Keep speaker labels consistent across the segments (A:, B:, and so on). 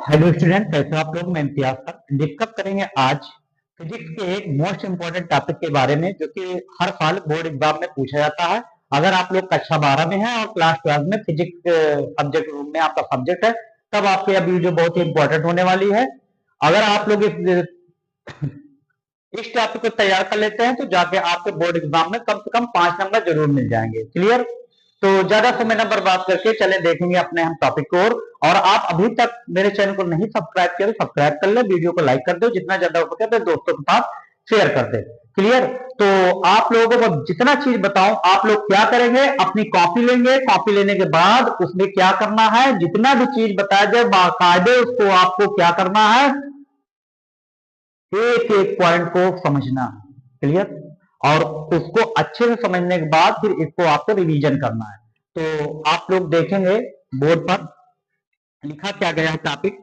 A: Hello student, कैसे हो आप लोग। मैं इम्तियाज सर डिस्कस करेंगे आज फिजिक्स के एक मोस्ट इंपोर्टेंट टॉपिक के बारे में जो कि हर साल बोर्ड एग्जाम में पूछा जाता है। अगर आप लोग कक्षा 12 में हैं और क्लास 12 में फिजिक्स सब्जेक्ट में आपका सब्जेक्ट है, तब आपके अभी जो बहुत ही इंपॉर्टेंट होने वाली है। अगर आप लोग इस टॉपिक को तैयार कर लेते हैं तो जाके आपके बोर्ड एग्जाम में कम से कम 5 नंबर जरूर मिल जाएंगे। क्लियर। तो ज्यादा समय न बर्बाद करके चले देखेंगे अपने हम टॉपिक को। और आप अभी तक मेरे चैनल को नहीं सब्सक्राइब किया तो सब्सक्राइब कर ले, वीडियो को लाइक कर दो, जितना ज्यादा हो सके अपने दोस्तों के साथ शेयर कर दे। क्लियर। तो आप लोगों को जितना चीज बताऊं, आप लोग क्या करेंगे, अपनी कॉपी लेंगे। कॉपी लेने के बाद उसमें क्या करना है, जितना भी चीज बताया जाए बाकायदे उसको आपको क्या करना है, एक एक पॉइंट को समझना। क्लियर। और उसको अच्छे से समझने के बाद फिर इसको आपको रिवीजन करना है। तो आप लोग देखेंगे बोर्ड पर लिखा क्या गया है टॉपिक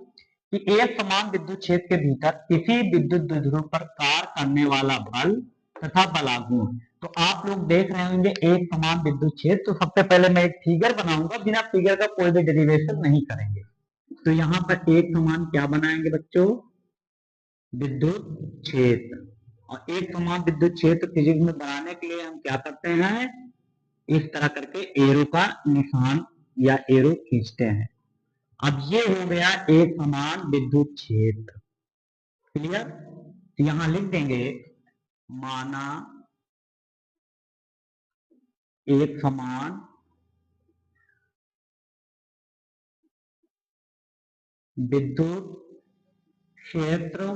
A: कि एक समान विद्युत क्षेत्र के भीतर किसी विद्युत द्विध्रुव पर कार्य करने वाला बल तथा बलागुण। तो आप लोग देख रहे होंगे एक समान विद्युत क्षेत्र। तो सबसे पहले मैं एक फिगर बनाऊंगा, बिना फिगर का कोई भी डेरिवेशन नहीं करेंगे। तो यहाँ पर एक समान क्या बनाएंगे बच्चों, विद्युत क्षेत्र। और एक समान विद्युत क्षेत्र फिजिक्स में बनाने के लिए हम क्या करते हैं, इस तरह करके एरो का निशान या एरो खींचते हैं। अब ये हो गया एक समान विद्युत क्षेत्र। क्लियर। तो यहां लिख देंगे माना एक समान विद्युत क्षेत्र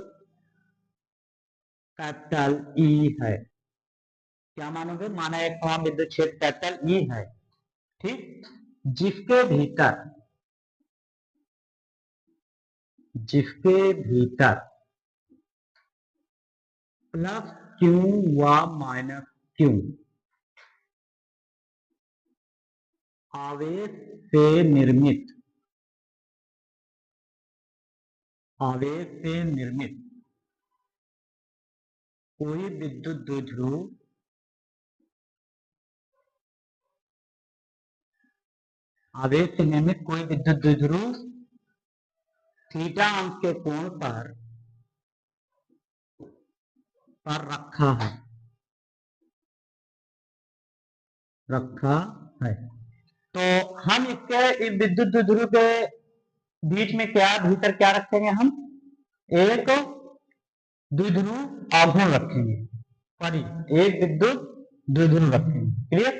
A: कैपिटल ई है। क्या मानोगे, माना एक समान विद्युत क्षेत्र कैपिटल ई है, ठीक, जिसके भीतर प्लस क्यू व माइनस क्यू आवेश से निर्मित कोई विद्युत द्विध्रुव आवेश से निर्मित कोई विद्युत द्विध्रुव थीटा अंश के कोण पर रखा है। तो हम इसके इस विद्युत द्विध्रुव के बीच में क्या, भीतर क्या रखेंगे, हम एक द्विध्रुव आघूर्ण रखेंगे। सॉरी, एक विद्युत द्विध्रुव रखेंगे। क्लियर।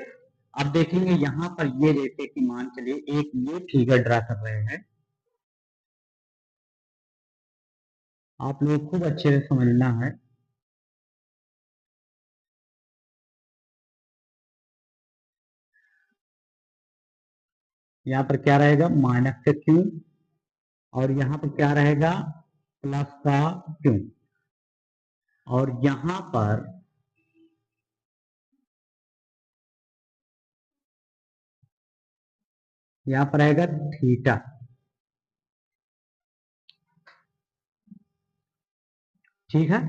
A: अब देखेंगे यहां पर ये जैसे कि मान चलिए एक ये फिगर ड्रा कर रहे हैं, आप लोग खूब अच्छे से समझना है। यहाँ पर क्या रहेगा, माइनस का क्यू, और यहाँ पर क्या रहेगा, प्लस का क्यू, और यहां पर रहेगा थीटा। ठीक है।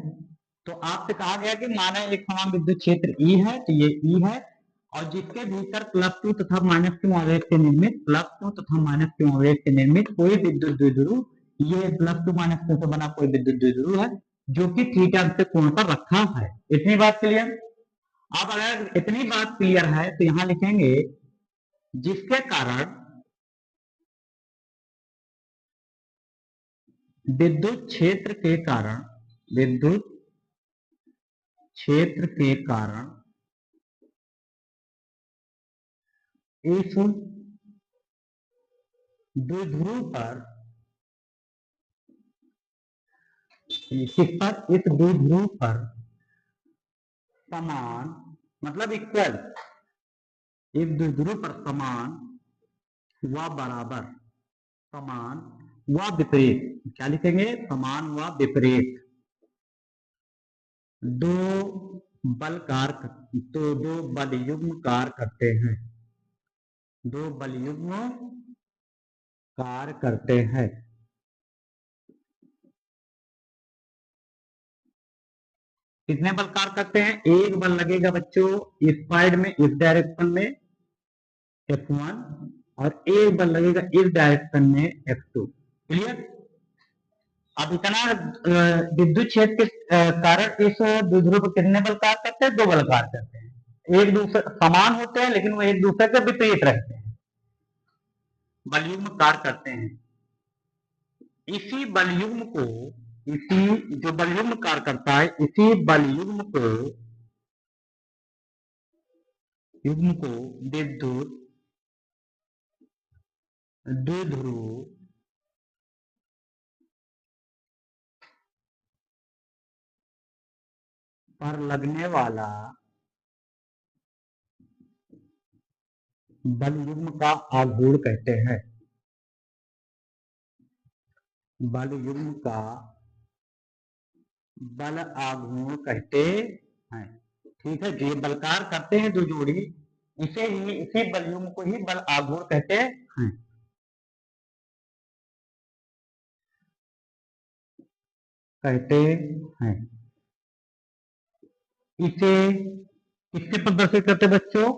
A: तो आपसे कहा गया कि माना एक समान विद्युत क्षेत्र ई है, तो ये ई है, और जिसके भीतर प्लस क्यू तथा माइनस क्यू आवेश से निर्मित कोई विद्युत द्विध्रुव, ये प्लस क्यू माइनस क्यू से बना कोई विद्युत द्विध्रुव है जो कि थीटा से कोण पर रखा है। इतनी बात क्लियर। अब अगर इतनी बात क्लियर है तो यहां लिखेंगे जिसके कारण विद्युत क्षेत्र के कारण इस द्विध्रुव पर इस द्विध्रुव पर समान, मतलब इक्वल, एक द्विध्रुव पर समान व बराबर, समान व विपरीत, क्या लिखेंगे, समान व विपरीत दो बल युग्म कार्य करते हैं, दो बल युग्म कार्य करते हैं। कितने बल कार्य करते हैं, एक बल लगेगा बच्चों इस साइड में, इस डायरेक्शन में F1, और एक बल लगेगा इस डायरेक्शन में F2। क्लियर। अब इतना विद्युत क्षेत्र के कारण इस द्विध्रुव पर कितने बल कार्य करते हैं? 2 बल कार्य करते हैं। एक दूसरे समान होते हैं लेकिन वो एक दूसरे के विपरीत रहते हैं, बलयुग्म कार्य करते हैं। इसी बलयुग्म को, इसी जो बलयुग्म कार्य करता है, इसी बलयुग्म को विद्युत द्विध्रुव पर लगने वाला बलयुग्म का आघूर्ण कहते हैं। बलयुग्म का बल आघूर्ण कहते हैं। ठीक है, जो बलकार करते हैं दो जोड़ी, इसी बलयुग्म को ही बल आघूर्ण कहते हैं। इसे किससे प्रदर्शित करते हैं बच्चों?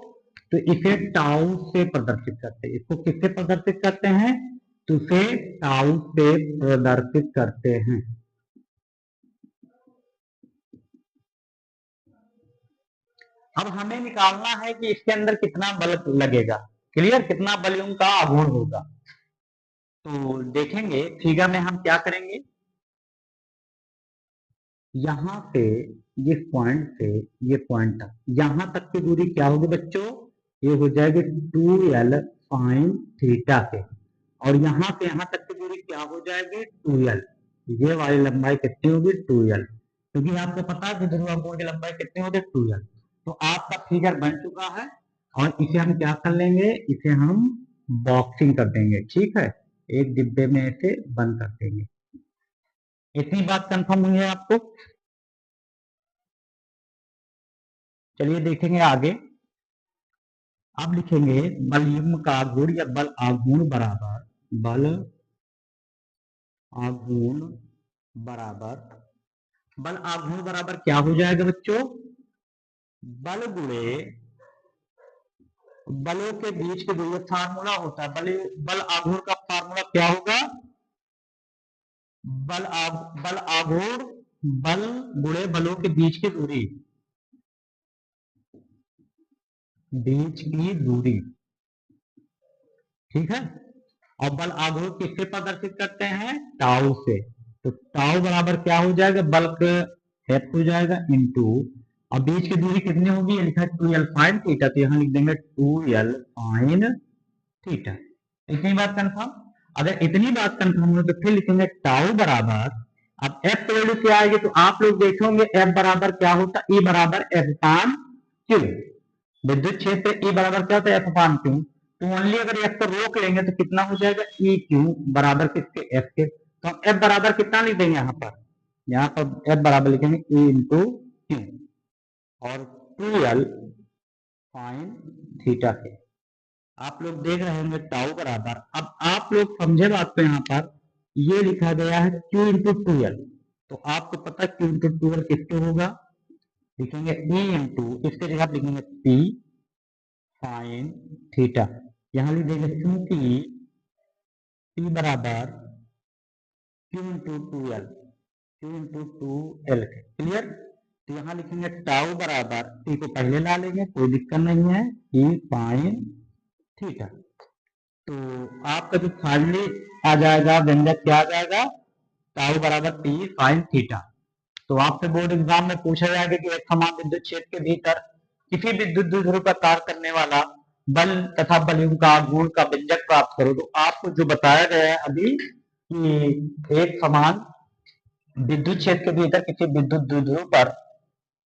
A: तो इसे टाउ से प्रदर्शित करते हैं। इसको किससे प्रदर्शित करते हैं? तो इसे टाउ से प्रदर्शित करते हैं। अब हमें निकालना है कि इसके अंदर कितना बल लगेगा। क्लियर? कितना बलयुग्म का आघूर्ण होगा। तो देखेंगे फिगर में हम क्या करेंगे। यहां से इस पॉइंट से ये पॉइंट तक, यहां तक की दूरी क्या होगी बच्चों? ये हो जाएगी 2l sin थीटा के, और यहां से यहां तक की दूरी क्या हो जाएगी? 2l। ये वाली लंबाई कितनी होगी? 2l, क्योंकि आपको पता है कि ध्रुव की लंबाई कितनी होगी? 2l। तो आपका फिगर बन चुका है, और इसे हम क्या कर लेंगे? इसे हम बॉक्सिंग कर देंगे। ठीक है, एक डिब्बे में इसे बंद कर देंगे। इतनी बात कंफर्म हुई है आपको? चलिए देखेंगे आगे। अब लिखेंगे बलयुग्म का आघूर्ण या बल आघूर्ण बराबर, बल आघूर्ण बराबर, बल आघूर्ण बराबर क्या हो जाएगा बच्चों? बल गुणे बलों के बीच के दूरी। फार्मूला होता है बल आघूर्ण का फार्मूला क्या होगा? बल आघूर्ण बल गुणे बलों के बीच की दूरी, बीच की दूरी। ठीक है, और बल आघूर्ण किससे प्रदर्शित करते हैं? टाउ से। तो टाउ बराबर क्या हो जाएगा? बल्क एफ हो जाएगा इंटू, और बीच की दूरी कितनी होगी? लिखा है 2l फाइन थीटा, तो यहां लिख देंगे 2l फाइन थीटा। इतनी बात कंफर्म? अगर इतनी बात कंफर्म हो तो फिर लिखेंगे टाउ बराबर, अब एफ की वैल्यू क्या आएगी? तो आप लोग देखेंगे एफ बराबर क्या होता है? ई बराबर एफ पान क्यू। विद्युत क्षेत्र ई बराबर क्या होता है? एफ पान क्यू। तो ओनली अगर एफ को रोक लेंगे तो कितना हो जाएगा? ई क्यू बराबर किसके? एफ के। तो हम एफ बराबर कितना लिख देंगे यहाँ पर? यहाँ पर एफ बराबर लिखेंगे ई इंटू क्यू, और 2l साइन थीटा के। आप लोग देख रहे होंगे टाउ बराबर, अब आप लोग समझे बात को, यहाँ पर ये लिखा गया है q इंटू 2l। तो आपको पता है q इंटू 2l कितने होगा? लिखेंगे e इंटू, इसके जगह लिखेंगे p साइन थीटा। यहां लिख देंगे क्योंकि p बराबर q into 2l, q into 2l। Clear? तो यहां लिखेंगे टाउ बराबर, p को पहले ला लेंगे, कोई दिक्कत नहीं है, p साइन थीटा। तो आपका जो फाइनली आ जाएगा व्यंजक क्या आ जाएगा? टाउ बराबर p साइन थीटा। तो आपसे बोर्ड एग्जाम में पूछा जाएगा कि एक समान विद्युत क्षेत्र के भीतर किसी विद्युत द्विध्रुव का कार्य करने वाला बल तथा बलयुग्म का आघूर्ण का व्यंजक प्राप्त करो। तो आपको जो बताया गया है अभी कि एक समान विद्युत क्षेत्र के भीतर किसी विद्युत द्विध्रुव पर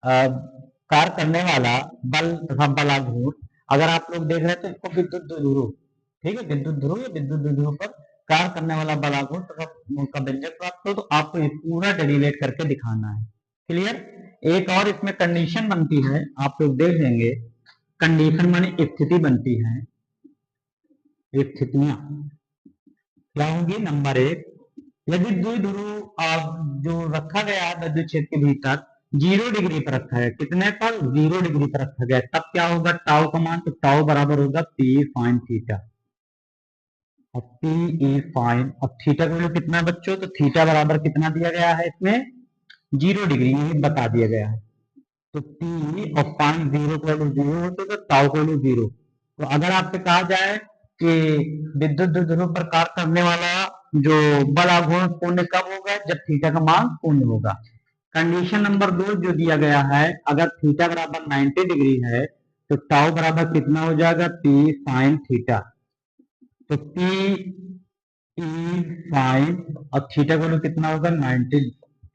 A: कार्य करने वाला बल तथा बल आघूर्ण, अगर आप लोग देख रहे हैं तो इसको विद्युत द्विध्रुव, ठीक है, विद्युत ध्रुव या विद्युत द्विध्रुव पर कार्य करने वाला बल आघूर्ण तथा उनका व्यंजक प्राप्त करो। तो आपको ये पूरा डेरिवेट करके दिखाना है। क्लियर? एक और इसमें कंडीशन बनती है, आप लोग देख लेंगे। कंडीशन माने स्थिति बनती है। स्थितियां क्या होंगी? नंबर एक, यदि द्विध्रुव जो रखा गया है विद्युत क्षेत्र के भीतर 0 डिग्री पर रखा है, कितने पर? 0 डिग्री पर रखा गया, तब क्या होगा? टाउ का मान, तो टाउ बराबर होगा p साइन थीटा। अब P E फाइन, अब थीटा का वैल्यू कितना है बच्चों, तो थीटा बराबर कितना दिया गया है इसमें 0 डिग्री, ये बता दिया गया है। तो P और फाइन 0 को वैल्यू 0 होते तो टाउ को वैल्यू 0। तो अगर आपसे कहा जाए कि विद्युत द्विध्रुव पर कार्य करने वाला जो बल आघूर्ण शून्य कब होगा, जब थीटा का मान शून्य होगा। कंडीशन नंबर 2 जो दिया गया है, अगर थीटा बराबर 90 डिग्री है तो टाउ बराबर कितना हो जाएगा, P साइन थीटा। तो P E साइन और थीटा का वैल्यू कितना होगा 90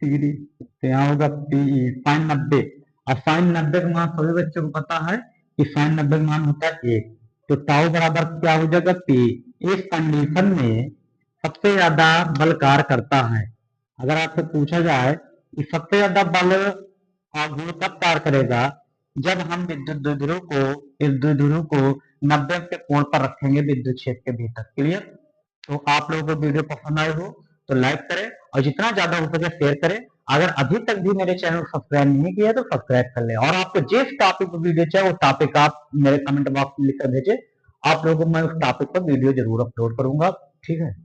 A: डिग्री, तो यहाँ होगा P E साइन 90। और साइन 90 का मान सभी बच्चों को पता है कि साइन 90 का मान होता है 1। तो टाउ बराबर क्या हो जाएगा P। इस कंडीशन में सबसे ज्यादा बल कार्य करता है। अगर आपसे पूछा जाए कि सबसे ज्यादा बल आघूर्ण कब कार्य करेगा, जब हम विद्युत द्विध्रुव को इस द्विध्रुव को 90 के कोण पर रखेंगे विद्युत क्षेत्र के भीतर। क्लियर। तो आप लोगों को वीडियो पसंद आए हो तो लाइक करें और जितना ज्यादा हो सके शेयर करें। अगर अभी तक भी मेरे चैनल को सब्सक्राइब नहीं किया तो सब्सक्राइब कर लें, और आपको जिस टॉपिक पर वीडियो चाहिए वो टॉपिक आप मेरे कमेंट बॉक्स में लिखकर भेजें। आप लोगों को मैं उस टॉपिक पर वीडियो जरूर अपलोड करूंगा। ठीक है।